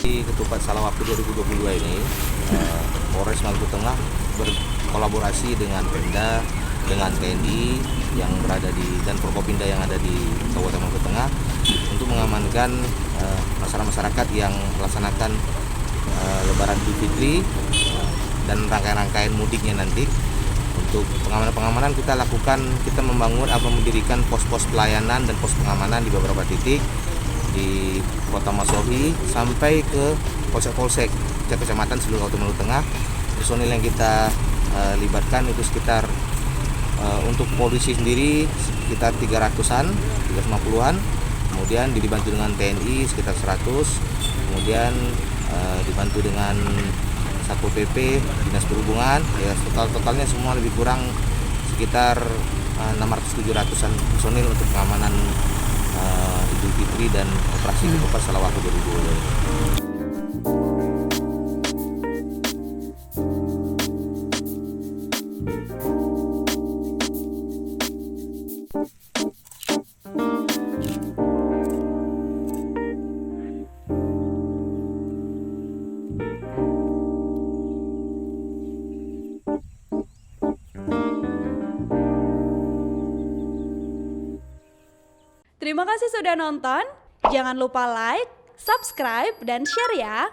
Di Ketupat Salawaku 2022 ini, Polres Maluku Tengah berkolaborasi dengan Pemda, dengan TNI yang berada dan Forkopimda yang ada di Kabupaten Maluku Tengah untuk mengamankan masyarakat yang melaksanakan Lebaran Idul Fitri dan rangkaian-rangkaian mudiknya nanti. Untuk pengamanan kita lakukan, kita mendirikan pos-pos pelayanan dan pos pengamanan di beberapa titik di Kota Masohi sampai ke polsek-polsek kecamatan seluruh Kabupaten Maluku Tengah. Personil yang kita libatkan itu sekitar untuk polisi sendiri sekitar 300-an, 350-an, kemudian dibantu dengan TNI sekitar 100, kemudian dibantu dengan Satpol PP, Dinas Perhubungan, ya totalnya semua lebih kurang sekitar 600-700-an personil untuk pengamanan Idul Fitri dan operasi Ketupat Salawaku 2022. Terima kasih sudah nonton. Jangan lupa like, subscribe, dan share ya.